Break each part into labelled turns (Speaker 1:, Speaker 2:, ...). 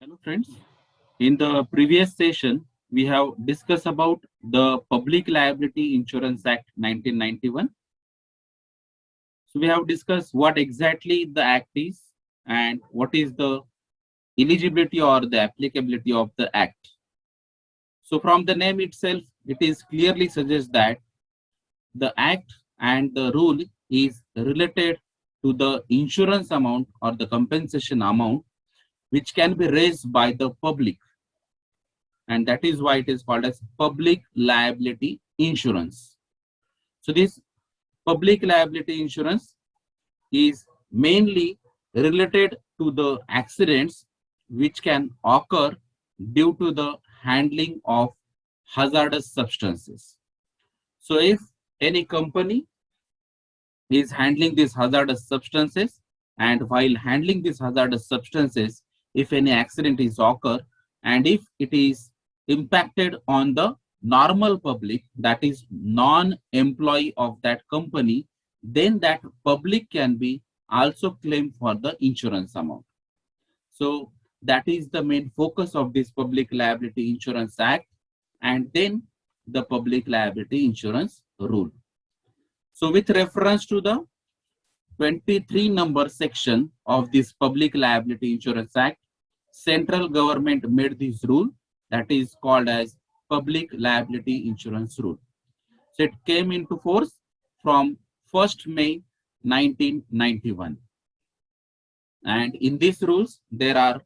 Speaker 1: Hello friends. In the previous session, we have discussed about the Public Liability Insurance Act 1991. So we have discussed what exactly the act is and what is the eligibility or the applicability of the act. So from the name itself, it is clearly suggests that the act and the rule is related to the insurance amount or the compensation amount which can be raised by the public, and that is why it is called as public liability insurance. So this public liability insurance is mainly related to the accidents which can occur due to the handling of hazardous substances. So if any company is handling these hazardous substances, and while handling these hazardous substances, if any accident is occur, and if it is impacted on the normal public, that is non-employee of that company, then that public can be also claim for the insurance amount. So that is the main focus of this Public Liability Insurance Act, and then the Public Liability Insurance Rule. So with reference to the 23 number section of this Public Liability Insurance Act, central government made this rule that is called as Public Liability Insurance Rule. So it came into force from 1st May 1991. And in these rules, there are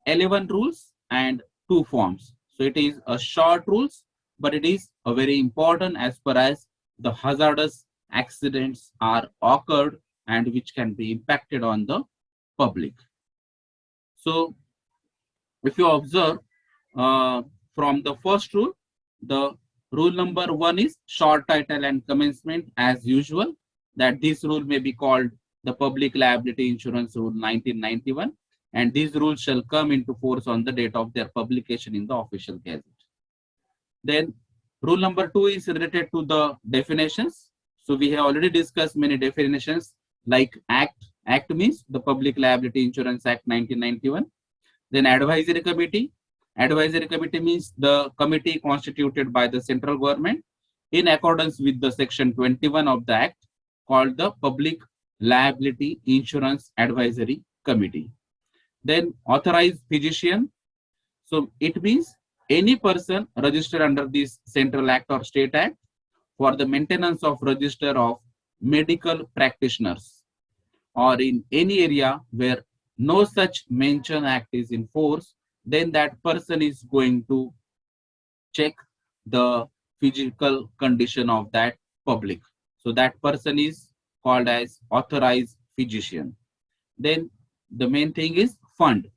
Speaker 1: 11 rules and 2 forms. So it is a short rules, but it is a very important as far as the hazardous accidents are occurred and which can be impacted on the public. So if you observe from the first rule, the rule number 1 is short title and commencement as usual, that this rule may be called the Public Liability Insurance Rule 1991, and these rules shall come into force on the date of their publication in the official gazette. Then rule number 2 is related to the definitions. So we have already discussed many definitions like act. Act means the Public Liability Insurance Act 1991. Then advisory committee. Advisory committee means the committee constituted by the central government in accordance with the section 21 of the act, called the Public Liability Insurance Advisory Committee. Then authorized physician. So it means any person registered under this central act or state act for the maintenance of register of medical practitioners, or in any area where no such mention act is in force, then that person is going to check the physical condition of that public. So that person is called as authorized physician. Then the main thing is fund.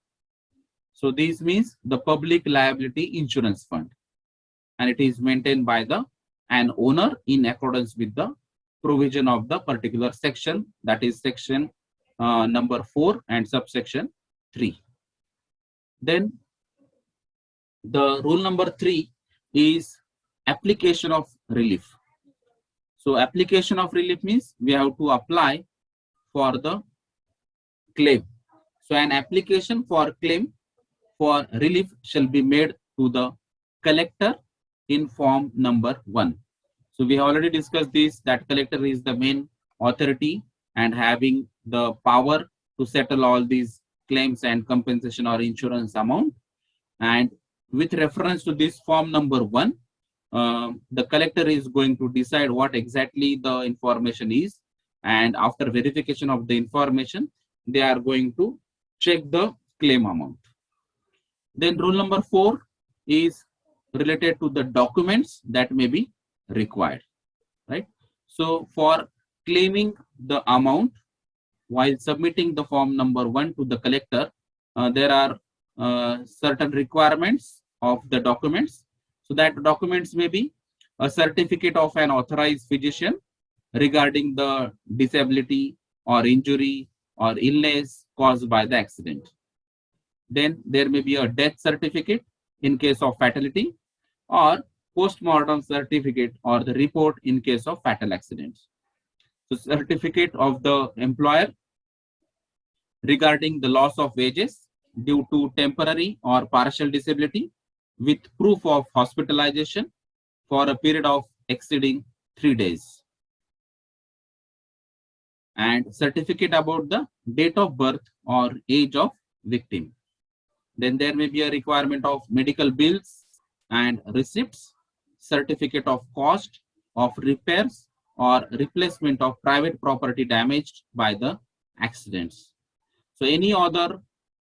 Speaker 1: So this means the Public Liability Insurance Fund, and it is maintained by an owner in accordance with the provision of the particular section, that is section number 4 and subsection 3. Then the rule number 3 is application of relief. So application of relief means we have to apply for the claim. So an application for claim for relief shall be made to the collector in form number 1. So we have already discussed this, that collector is the main authority and having the power to settle all these claims and compensation or insurance amount. And with reference to this form number 1, the collector is going to decide what exactly the information is, and after verification of the information, they are going to check the claim amount. Then rule number 4 is related to the documents that may be required, right? So for claiming the amount, while submitting the form number 1 to the collector, there are certain requirements of the documents. So that documents may be a certificate of an authorized physician regarding the disability or injury or illness caused by the accident. Then there may be a death certificate in case of fatality, or post-mortem certificate or the report in case of fatal accidents. So certificate of the employer regarding the loss of wages, due to temporary or partial disability with proof of hospitalization for a period of exceeding 3 days, and certificate about the date of birth or age of victim. Then there may be a requirement of medical bills and receipts, certificate of cost of repairs or replacement of private property damaged by the accidents. So any other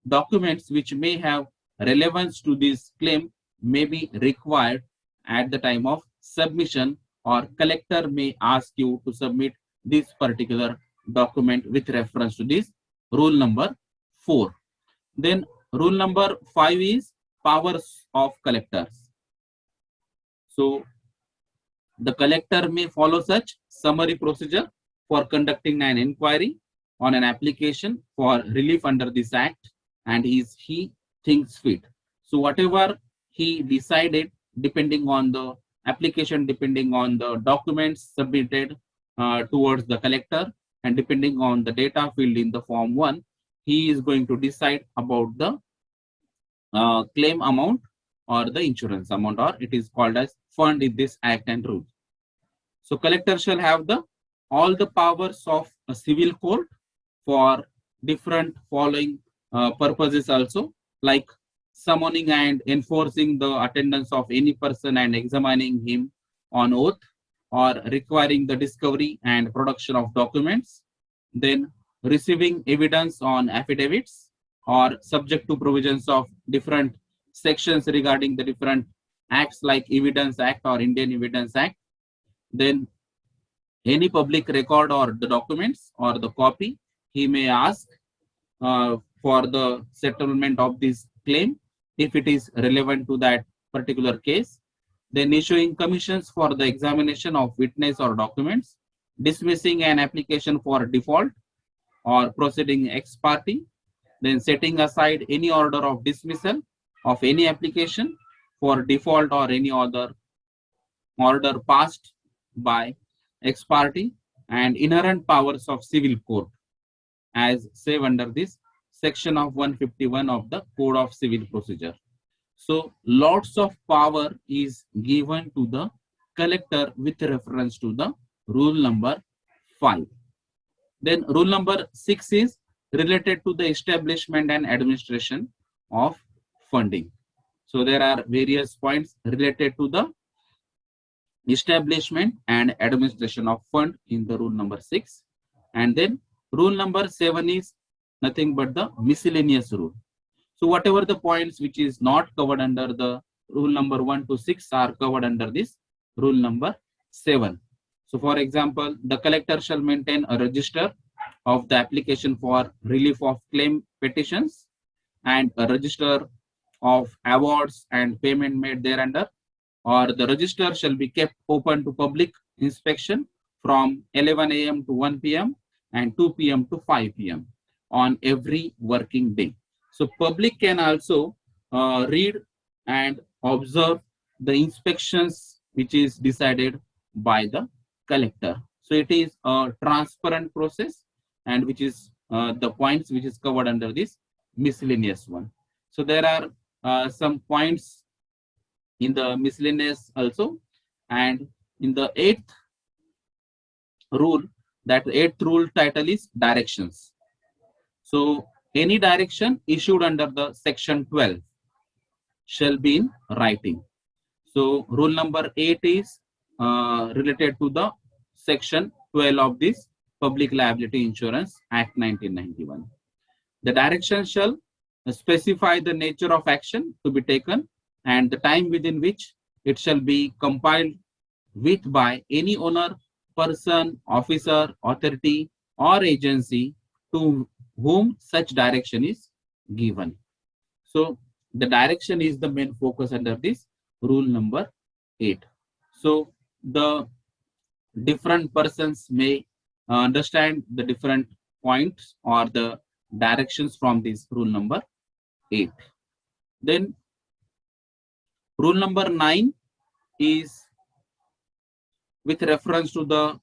Speaker 1: documents which may have relevance to this claim may be required at the time of submission, or collector may ask you to submit this particular document with reference to this rule number 4. Then rule number 5 is powers of collectors. So the collector may follow such summary procedure for conducting an inquiry on an application for relief under this act, and he thinks fit. So whatever he decided, depending on the application, depending on the documents submitted towards the collector, and depending on the data filled in the form 1, he is going to decide about the claim amount or the insurance amount, or it is called as fund in this act and rule. So collector shall have all the powers of a civil court for different following purposes also, like summoning and enforcing the attendance of any person and examining him on oath, or requiring the discovery and production of documents, then receiving evidence on affidavits, or subject to provisions of different sections regarding the different acts like Evidence Act or Indian Evidence Act. Then any public record or the documents or the copy he may ask for the settlement of this claim if it is relevant to that particular case. Then issuing commissions for the examination of witness or documents, dismissing an application for default or proceeding ex parte, then setting aside any order of dismissal of any application for default or any other order passed by ex parte, and inherent powers of civil court as saved under this section of 151 of the Code of Civil Procedure. So lots of power is given to the collector with reference to the rule number 5. Then rule number 6 is related to the establishment and administration of funding. So there are various points related to the establishment and administration of fund in the rule number 6. And then rule number 7 is nothing but the miscellaneous rule. So whatever the points which is not covered under the rule number 1 to 6 are covered under this rule number 7. So for example, the collector shall maintain a register of the application for relief of claim petitions and a register of awards and payment made thereunder, or the register shall be kept open to public inspection from 11 a.m. to 1 p.m. and 2 p.m. to 5 p.m. on every working day. So public can also read and observe the inspections which is decided by the collector. So it is a transparent process, and which is the points which is covered under this miscellaneous one. So there are some points in the miscellaneous also, and in the 8th rule, that 8th rule title is directions. So any direction issued under the section 12 shall be in writing. So rule number 8 is related to the section 12 of this Public Liability Insurance Act 1991. The direction shall specify the nature of action to be taken and the time within which it shall be compiled with by any owner, person, officer, authority, or agency to whom such direction is given. So the direction is the main focus under this rule number 8. So the different persons may understand the different points or the directions from this rule number 8. Then rule number 9 is with reference to the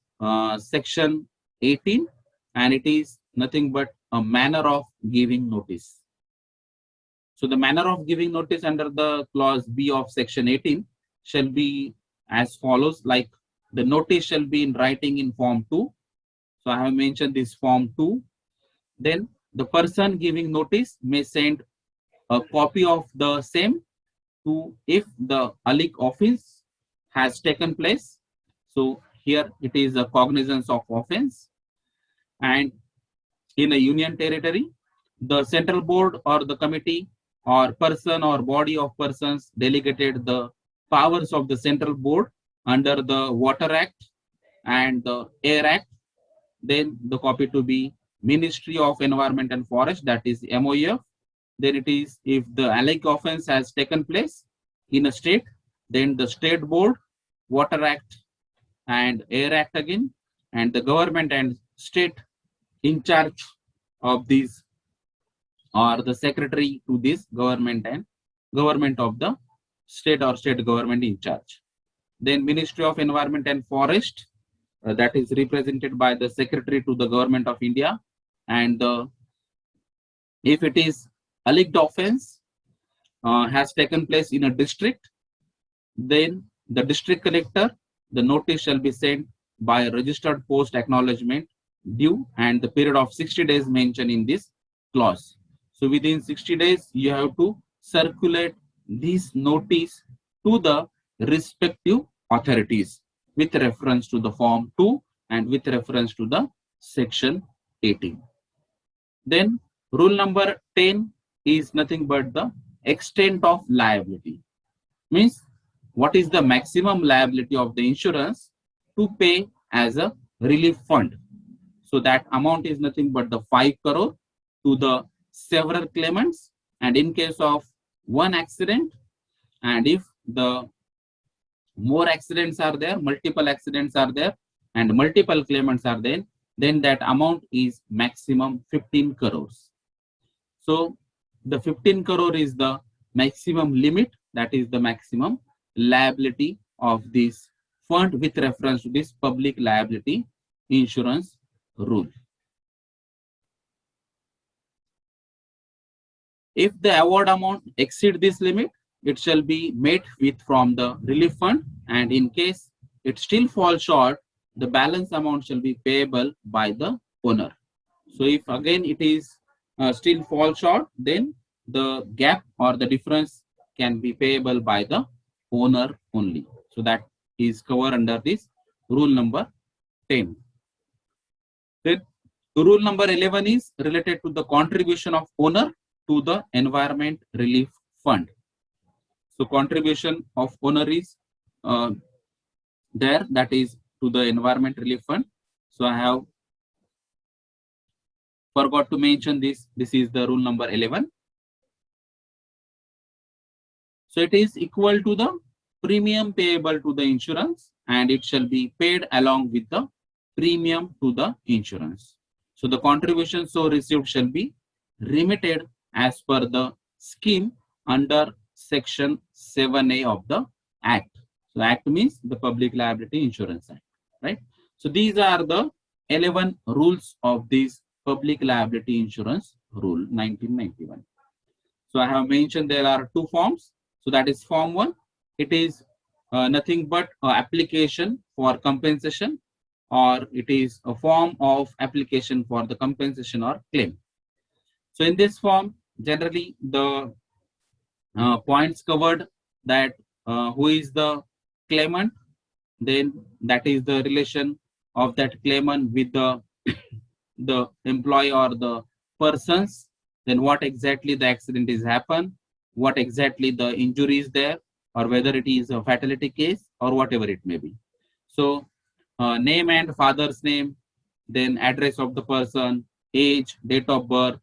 Speaker 1: section 18, and it is nothing but a manner of giving notice. So the manner of giving notice under the clause B of section 18 shall be as follows, like the notice shall be in writing in form 2. So I have mentioned this form 2. Then the person giving notice may send a copy of the same to if the alleged offense has taken place. So here it is a cognizance of offense. And in a union territory, the central board or the committee or person or body of persons delegated the powers of the central board under the Water Act and the Air Act, then the copy to be Ministry of Environment and Forest, that is MOEF. Then it is if the alleged offense has taken place in a state, then the state board, Water Act and Air Act again, and the government and state in charge of these or the secretary to this government and government of the state or state government in charge. Then Ministry of Environment and Forest, that is represented by the secretary to the government of India. And if it is alleged offense has taken place in a district, then the district collector, the notice shall be sent by a registered post acknowledgement due and the period of 60 days mentioned in this clause. So within 60 days, you have to circulate this notice to the respective authorities with reference to the form 2 and with reference to the section 18. Then rule number 10 is nothing but the extent of liability. Means what is the maximum liability of the insurance to pay as a relief fund. So that amount is nothing but the 5 crore to the several claimants, and in case of one accident, and if the more accidents are there, multiple accidents are there, and multiple claimants are there, then that amount is maximum 15 crores. So the 15 crore is the maximum limit, that is the maximum liability of this fund with reference to this public liability insurance rule. If the award amount exceeds this limit, it shall be met with from the relief fund, and in case it still falls short, the balance amount shall be payable by the owner. So if again it is still fall short, then the gap or the difference can be payable by the owner only. So that is covered under this rule number 10. Then rule number 11 is related to the contribution of owner to the environment relief fund. So contribution of owner is there, that is to the environment relief fund. So I have forgot to mention this. This is the rule number 11. So it is equal to the premium payable to the insurance, and it shall be paid along with the premium to the insurance. So the contribution so received shall be remitted as per the scheme under section 7A of the Act. So Act means the Public Liability Insurance Act, right? So these are the 11 rules of this Public Liability Insurance Rule 1991. So I have mentioned there are two forms. So that is form 1. It is nothing but application for compensation, or it is a form of application for the compensation or claim. So in this form, generally the points covered, that who is the claimant, then that is the relation of that claimant with the the employee or the persons, then what exactly the accident is happened, what exactly the injury is there, or whether it is a fatality case or whatever it may be. So name and father's name, then address of the person, age, date of birth,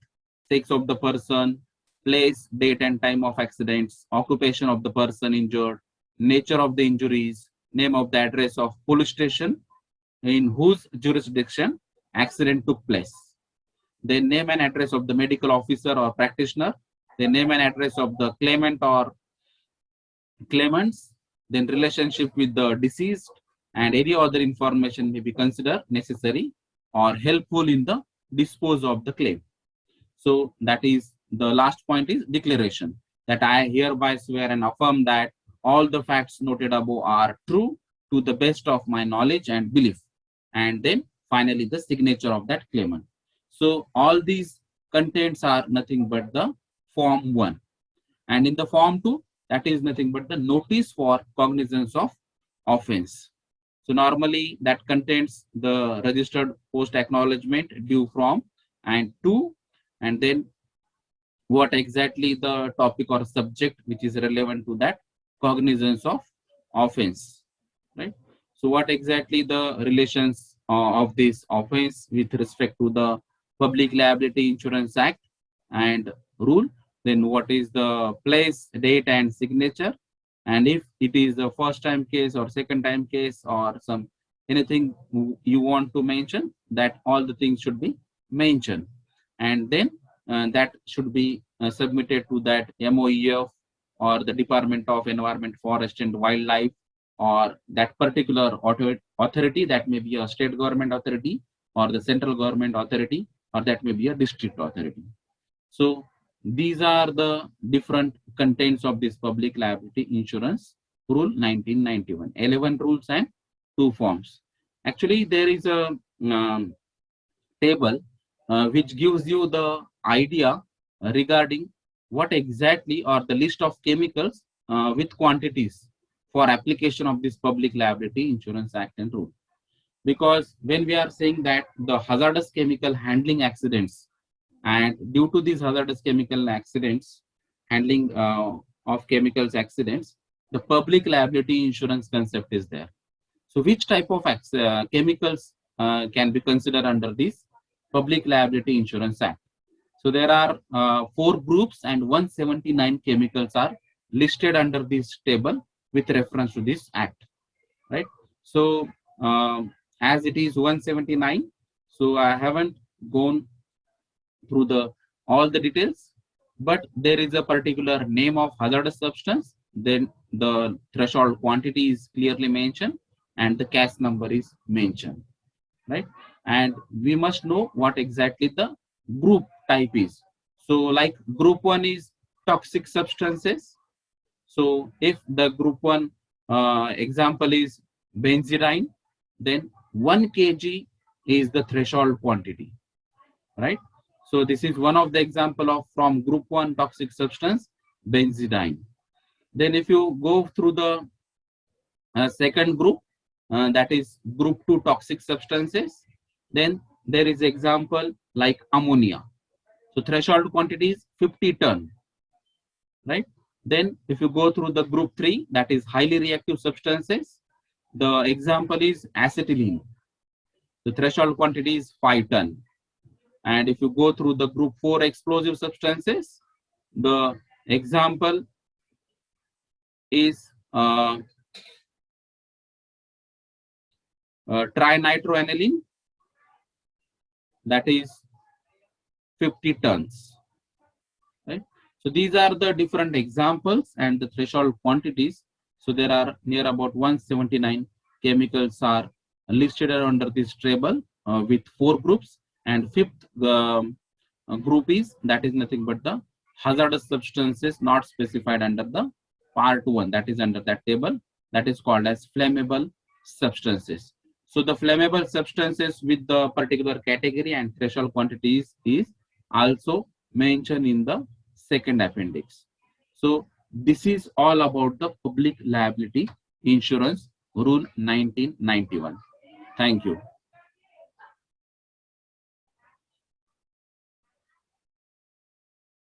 Speaker 1: sex of the person, place, date and time of accidents, occupation of the person injured, nature of the injuries, name of the address of police station in whose jurisdiction accident took place, then name and address of the medical officer or practitioner, the name and address of the claimant or claimants, then relationship with the deceased, and any other information may be considered necessary or helpful in the dispose of the claim. So that is the last point is declaration, that I hereby swear and affirm that all the facts noted above are true to the best of my knowledge and belief. And then finally the signature of that claimant. So all these contents are nothing but the form 1. And in the form 2, that is nothing but the notice for cognizance of offense. So normally that contains the registered post acknowledgement due from and to, and then what exactly the topic or subject which is relevant to that cognizance of offense, right? So what exactly the relations of this offense with respect to the Public Liability Insurance Act and rule, then what is the place, date and signature, and if it is a first time case or second time case or some anything you want to mention, that all the things should be mentioned, and then that should be submitted to that MOEF or the Department of Environment, Forest and Wildlife, or that particular authority, that may be a state government authority or the central government authority, or that may be a district authority. So these are the different contents of this Public Liability Insurance Rule 1991, 11 rules and 2 forms. Actually, there is a table which gives you the idea regarding what exactly are the list of chemicals with quantities for application of this Public Liability Insurance Act and rule. Because when we are saying that the hazardous chemical handling accidents, and due to these hazardous chemical accidents, handling of chemicals accidents, the public liability insurance concept is there. So which type of chemicals can be considered under this Public Liability Insurance Act? So there are 4 groups and 179 chemicals are listed under this table with reference to this act, right? So as it is 179, so I haven't gone through the all the details, but there is a particular name of hazardous substance, then the threshold quantity is clearly mentioned and the case number is mentioned, right? And we must know what exactly the group type is. So like group 1 is toxic substances. So if the group 1 example is benzidine, then 1 kg is the threshold quantity, right? So this is one of the example of from group 1 toxic substance, benzidine. Then if you go through the second group, that is group 2 toxic substances, then there is example like ammonia. So threshold quantity is 50 ton, right? Then if you go through the group 3, that is highly reactive substances, the example is acetylene. The threshold quantity is 5 ton. And if you go through the group 4 explosive substances, the example is trinitroaniline, that is 50 tons, right? So these are the different examples and the threshold quantities. So there are near about 179 chemicals are listed under this table with 4 groups, and 5th group is, that is nothing but the hazardous substances not specified under the part 1, that is under that table, that is called as flammable substances. So the flammable substances with the particular category and threshold quantities is also mentioned in the second appendix. So this is all about the Public Liability Insurance Rule 1991. Thank you.